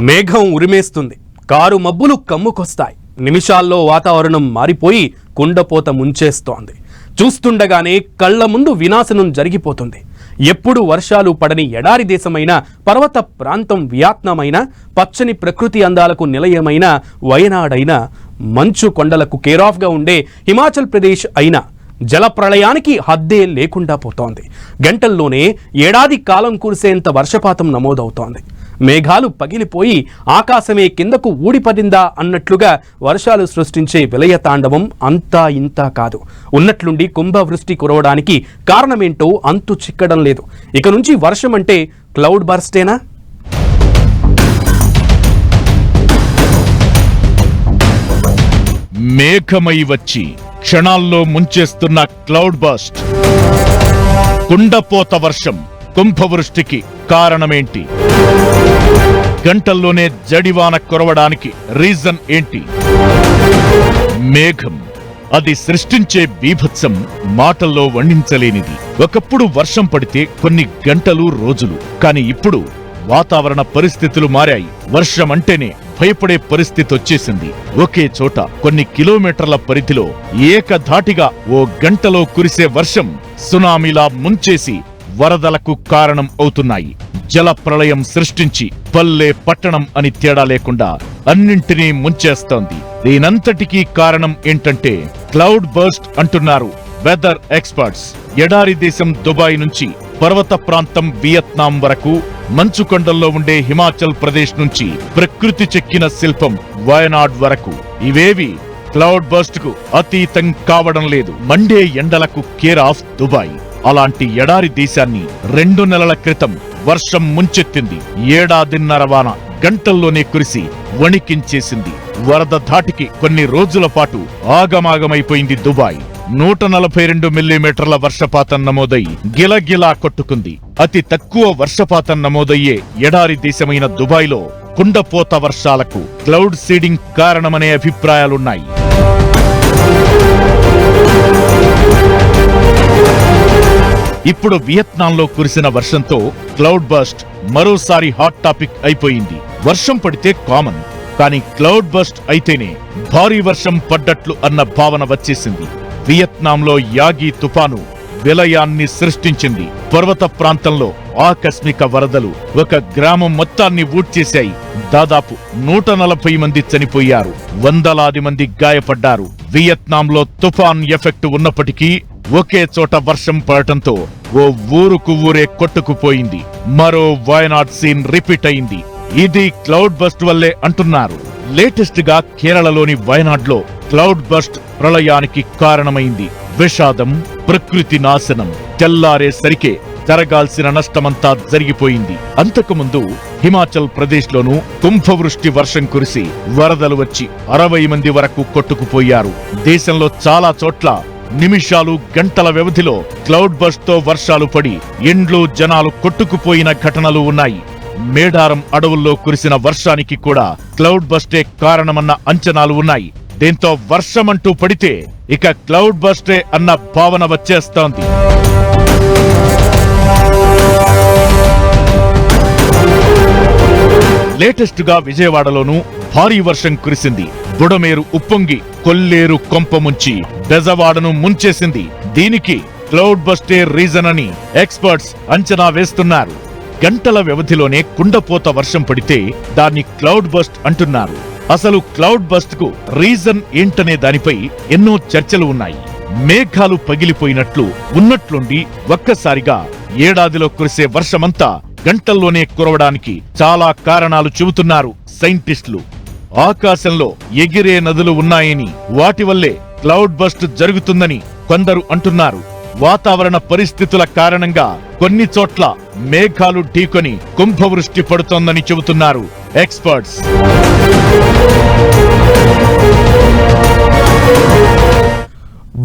మేఘం ఉరిమేస్తుంది, కారు మబ్బులు కమ్ముకొస్తాయి. నిమిషాల్లో వాతావరణం మారిపోయి కుండపోత ముంచేస్తోంది. చూస్తుండగానే కళ్ల ముందు వినాశనం జరిగిపోతుంది. ఎప్పుడు వర్షాలు పడని ఎడారి దేశమైన, పర్వత ప్రాంతం వియత్నాం అయినా, పచ్చని ప్రకృతి అందాలకు నిలయమైన వయనాడైనా, మంచు కొండలకు కేరాఫ్గా ఉండే హిమాచల్ ప్రదేశ్ అయినా జల ప్రళయానికి హద్దే లేకుండా పోతోంది. గంటల్లోనే ఏడాది కాలం కురిసేంత వర్షపాతం నమోదవుతోంది. మేఘాలు పగిలిపోయి ఆకాశమే కిందకు ఊడిపడిందా అన్నట్లుగా వర్షాలు సృష్టించే విలయ తాండవం అంతా ఇంతా కాదు. ఉన్నట్లుండి కుంభవృష్టి కురవడానికి కారణమేంటో అంతు చిక్కడం లేదు. ఇక నుంచి వర్షం అంటే క్లౌడ్ బర్స్టేనా? మేఘమై వచ్చి క్షణాల్లో ముంచేస్తున్న క్లౌడ్ బర్స్ట్. కుండపోత వర్షం, కుంభవృష్టికి కారణమేంటి? గంటల్లోనే జడివాన కురవడానికి రీజన్ ఏంటి? మేఘం, అది సృష్టించే బీభత్సం మాటల్లో వర్ణించలేనిది. ఒకప్పుడు వర్షం పడితే కొన్ని గంటలు, రోజులు. కాని ఇప్పుడు వాతావరణ పరిస్థితులు మారాయి. వర్షం అంటేనే భయపడే పరిస్థితి వచ్చేసింది. ఒకే చోట కొన్ని కిలోమీటర్ల పరిధిలో ఏకధాటిగా ఓ గంటలో కురిసే వర్షం సునామీలా ముంచేసి వరదలకు కారణం అవుతున్నాయి. జల ప్రళయం సృష్టించి పల్లె పట్టణం అని తేడా లేకుండా అన్నింటినీ ముంచేస్తోంది. దీనంతటికీ కారణం ఏంటంటే క్లౌడ్ బర్స్ట్ అంటున్నారు వెదర్ ఎక్స్పర్ట్స్. ఎడారి దేశం దుబాయ్ నుంచి పర్వత ప్రాంతం వియత్నాం వరకు, మంచు కొండల్లో ఉండే హిమాచల్ ప్రదేశ్ నుంచి ప్రకృతి చెక్కిన శిల్పం వయనాడ్ వరకు ఇవేవి క్లౌడ్ బర్స్ట్ కు అతీతం కావడం లేదు. మండే ఎండలకు కేర్ ఆఫ్ దుబాయ్. అలాంటి ఎడారి దేశాన్ని 2 నెలల క్రితం వర్షం ముంచెత్తింది. ఏడాదిన్నర వాన గంటల్లోనే కురిసి వణికించేసింది. వరద ధాటికి కొన్ని రోజుల పాటు ఆగమాగమైపోయింది దుబాయ్. 142 మిల్లీమీటర్ల వర్షపాతం నమోదై గిలగిలా కొట్టుకుంది. అతి తక్కువ వర్షపాతం నమోదయ్యే ఎడారి దేశమైన దుబాయ్లో కుండపోత వర్షాలకు క్లౌడ్ సీడింగ్ కారణమనే అభిప్రాయాలున్నాయి. ఇప్పుడు వియత్నాంలో కురిసిన వర్షంతో క్లౌడ్ బర్స్ట్ మరోసారి హాట్ టాపిక్ అయిపోయింది. వర్షం పడితే కామన్, కానీ క్లౌడ్ బర్స్ట్ అయితేనే భారీ వర్షం పడ్డట్లు అన్న భావన వచ్చేసింది. వియత్నాంలో యాగి తుఫాను విలయాన్ని సృష్టించింది. పర్వత ప్రాంతంలో ఆకస్మిక వరదలు ఒక గ్రామం మొత్తాన్ని ఊడ్చేశాయి. దాదాపు 140 మంది చనిపోయారు, వందలాది మంది గాయపడ్డారు. వియత్నాంలో తుఫాన్ ఎఫెక్ట్ ఉన్నప్పటికీ ఒకే చోట వర్షం పడటంతో ఓ ఊరుకు ఊరే కొట్టుకుపోయింది. మరో వయనాడ్ సీన్ రిపీట్ అయింది. ఇది క్లౌడ్ బర్స్ట్ వల్లే అంటున్నారు. లేటెస్ట్ గా కేరళలోని వయనాడ్లో క్లౌడ్ బర్స్ట్ ప్రళయానికి కారణమైంది. విషాదం, ప్రకృతి నాశనం. తెల్లారేసరికే జరగాల్సిన నష్టమంతా జరిగిపోయింది. అంతకుముందు హిమాచల్ ప్రదేశ్ లోనూ కుంభవృష్టి వర్షం కురిసి వరదలు వచ్చి 60 మంది వరకు కొట్టుకుపోయారు. దేశంలో చాలా చోట్ల నిమిషాలు, గంటల వ్యవధిలో క్లౌడ్ బర్స్ట్ తో వర్షాలు పడి ఇండ్లు, జనాలు కొట్టుకుపోయిన ఘటనలు ఉన్నాయి. మేడారం అడవుల్లో కురిసిన వర్షానికి కూడా క్లౌడ్ బర్స్టే కారణమన్న అంచనాలు ఉన్నాయి. దీంతో వర్షమంటూ పడితే ఇక క్లౌడ్ బర్స్టే అన్న భావన వచ్చేస్తోంది. లేటెస్ట్ గా విజయవాడలోనూ భారీ వర్షం కురిసింది. బుడమేరు ఉప్పొంగి కొల్లేరు కొంపముంచి బెజవాడను ముంచేసింది. దీనికి క్లౌడ్ బర్స్టే రీజన్ అని ఎక్స్పర్ట్స్ అంచనా వేస్తున్నారు. గంటల వ్యవధిలోనే కుండపోత వర్షం పడితే దాన్ని క్లౌడ్ బర్స్ట్ అంటున్నారు. అసలు క్లౌడ్ బర్స్ట్ కు రీజన్ ఏంటనే దానిపై ఎన్నో చర్చలు ఉన్నాయి. మేఘాలు పగిలిపోయినట్లు ఉన్నట్లుండి ఒక్కసారిగా ఏడాదిలో కురిసే వర్షమంతా గంటల్లోనే కురవడానికి చాలా కారణాలు చెబుతున్నారు సైంటిస్టులు. ఆకాశంలో ఎగిరే నదులు ఉన్నాయని, వాటి వల్లే క్లౌడ్ బర్స్ట్ జరుగుతుందని కొందరు అంటున్నారు. వాతావరణ పరిస్థితుల కారణంగా కొన్ని చోట్ల మేఘాలు ఢీకొని కుంభవృష్టి పడుతోందని చెబుతున్నారు ఎక్స్పర్ట్స్.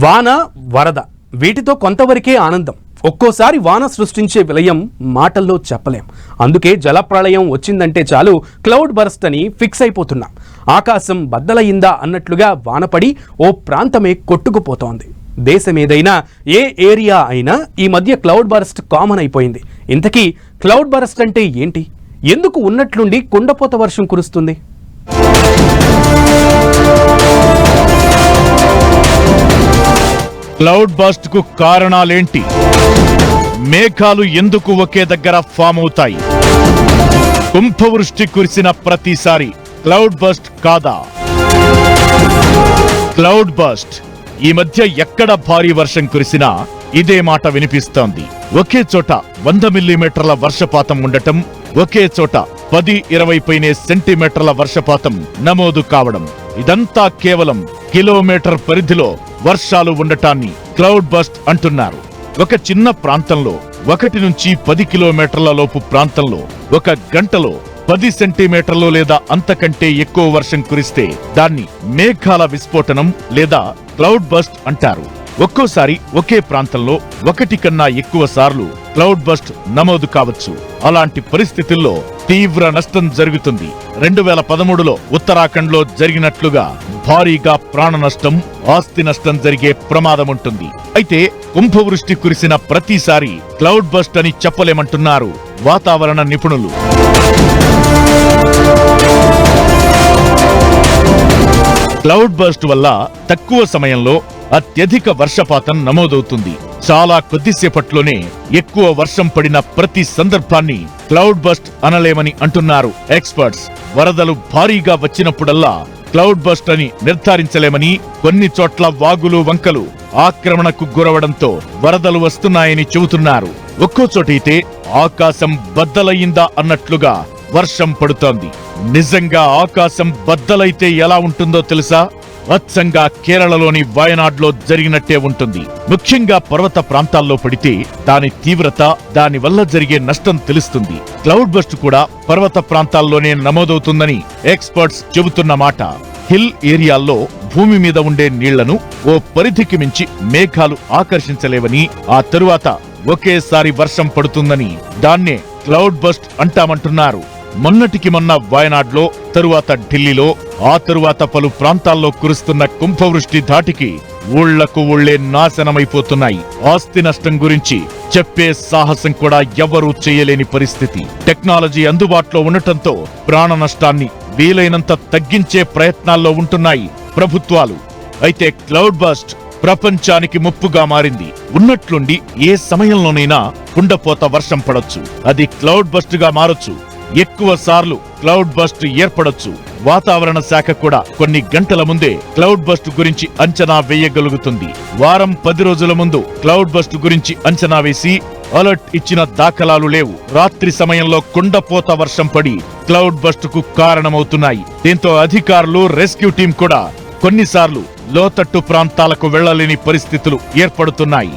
వాన, వరద వీటితో కొంతవరకే ఆనందం. ఒక్కోసారి వాన సృష్టించే విలయం మాటల్లో చెప్పలేం. అందుకే జలప్రళయం వచ్చిందంటే చాలు క్లౌడ్ బర్స్ట్ అని ఫిక్స్ అయిపోతున్నాం. ఆకాశం బద్దలయిందా అన్నట్లుగా వానపడి ఓ ప్రాంతమే కొట్టుకుపోతోంది. దేశమేదైనా, ఏ ఏరియా అయినా ఈ మధ్య క్లౌడ్ బర్స్ట్ కామన్ అయిపోయింది. ఇంతకీ క్లౌడ్ బర్స్ట్ అంటే ఏంటి? ఎందుకు ఉన్నట్లుండి కుండపోత వర్షం కురుస్తుంది? క్లౌడ్ బస్ట్ కు కారణాలేంటి? మేఘాలు ఎందుకు ఒకే దగ్గర ఫామ్ అవుతాయి? కుంభవృష్టి కురిసిన ప్రతిసారి క్లౌడ్ బస్ట్ కాదా? క్లౌడ్ బస్ట్ ఈ మధ్య ఎక్కడ భారీ వర్షం కురిసినా ఇదే మాట వినిపిస్తోంది. ఒకే చోట 100 మిల్లీమీటర్ల వర్షపాతం ఉండటం, ఒకే చోట 10-20 పైనే సెంటీమీటర్ల వర్షపాతం నమోదు కావడం, ఇదంతా కేవలం కిలోమీటర్ పరిధిలో వర్షాలు ఉండటాన్ని క్లౌడ్ బస్ట్ అంటున్నారు. ఒక చిన్న ప్రాంతంలో 1 నుంచి 10 కిలోమీటర్ల లోపు ప్రాంతంలో ఒక గంటలో 10 సెంటీమీటర్లు లేదా అంతకంటే ఎక్కువ వర్షం కురిస్తే దాన్ని మేఘాల విస్ఫోటనం లేదా క్లౌడ్ బస్ట్ అంటారు. ఒక్కోసారి ఒకే ప్రాంతంలో 1 కన్నా ఎక్కువ సార్లు క్లౌడ్ బస్ట్ నమోదు కావచ్చు. అలాంటి పరిస్థితుల్లో తీవ్ర నష్టం జరుగుతుంది. 2013లో ఉత్తరాఖండ్లో జరిగినట్లుగా భారీగా ప్రాణ నష్టం, ఆస్తి నష్టం జరిగే ప్రమాదం ఉంటుంది. అయితే కుంభవృష్టి కురిసిన ప్రతిసారి క్లౌడ్ బస్ట్ అని చెప్పలేమంటున్నారు వాతావరణ నిపుణులు. క్లౌడ్ బస్ట్ వల్ల తక్కువ సమయంలో అత్యధిక వర్షపాతం నమోదవుతుంది. చాలా కొద్దిసేపట్లోనే ఎక్కువ వర్షం పడిన ప్రతి సందర్భాన్ని క్లౌడ్ బస్ట్ అనలేమని అంటున్నారు ఎక్స్పర్ట్స్. వరదలు భారీగా వచ్చినప్పుడల్లా క్లౌడ్ బస్ట్ అని నిర్ధారించలేమని, కొన్ని చోట్ల వాగులు వంకలు ఆక్రమణకు గురవడంతో వరదలు వస్తున్నాయని చెబుతున్నారు. ఒక్కో చోటైతే ఆకాశం బద్దలయ్యిందా అన్నట్లుగా వర్షం పడుతోంది. నిజంగా ఆకాశం బద్దలైతే ఎలా ఉంటుందో తెలుసా? అచ్చంగా కేరళలోని వయనాడ్లో జరిగినట్టే ఉంటుంది. ముఖ్యంగా పర్వత ప్రాంతాల్లో పడితే దాని తీవ్రత, దాని వల్ల జరిగే నష్టం తెలుస్తుంది. క్లౌడ్ బస్ట్ కూడా పర్వత ప్రాంతాల్లోనే నమోదవుతుందని ఎక్స్పర్ట్స్ చెబుతున్న మాట. హిల్ ఏరియాల్లో భూమి మీద ఉండే నీళ్లను ఓ పరిధికి మించి మేఘాలు ఆకర్షించలేవని, ఆ తరువాత ఒకేసారి వర్షం పడుతుందని దాన్నే క్లౌడ్ బస్ట్ అంటామంటున్నారు. మొన్నటికి మొన్న వయనాడ్లో, తరువాత ఢిల్లీలో, ఆ తరువాత పలు ప్రాంతాల్లో కురుస్తున్న కుంభవృష్టి ధాటికి ఊళ్లకు ఊళ్లే నాశనమైపోతున్నాయి. ఆస్తి నష్టం గురించి చెప్పే సాహసం కూడా ఎవ్వరూ చేయలేని పరిస్థితి. టెక్నాలజీ అందుబాటులో ఉండటంతో ప్రాణ నష్టాన్ని వీలైనంత తగ్గించే ప్రయత్నాల్లో ఉంటున్నాయి ప్రభుత్వాలు. అయితే క్లౌడ్ బస్ట్ ప్రపంచానికి ముప్పుగా మారింది. ఉన్నట్లుండి ఏ సమయంలోనైనా కుండపోత వర్షం పడొచ్చు. అది క్లౌడ్ బస్ట్ గా మారొచ్చు. ఎక్కువ సార్లు క్లౌడ్ బస్ట్ ఏర్పడొచ్చు. వాతావరణ శాఖ కూడా కొన్ని గంటల ముందే క్లౌడ్ బస్ట్ గురించి అంచనా వేయగలుగుతుంది. వారం 10 రోజుల ముందు క్లౌడ్ బస్ట్ గురించి అంచనా వేసి అలర్ట్ ఇచ్చిన దాఖలాలు లేవు. రాత్రి సమయంలో కుండపోత వర్షం పడి క్లౌడ్ బస్ట్ కు కారణమవుతున్నాయి. దీంతో అధికారులు, రెస్క్యూ టీం కూడా కొన్నిసార్లు లోతట్టు ప్రాంతాలకు వెళ్లలేని పరిస్థితులు ఏర్పడుతున్నాయి.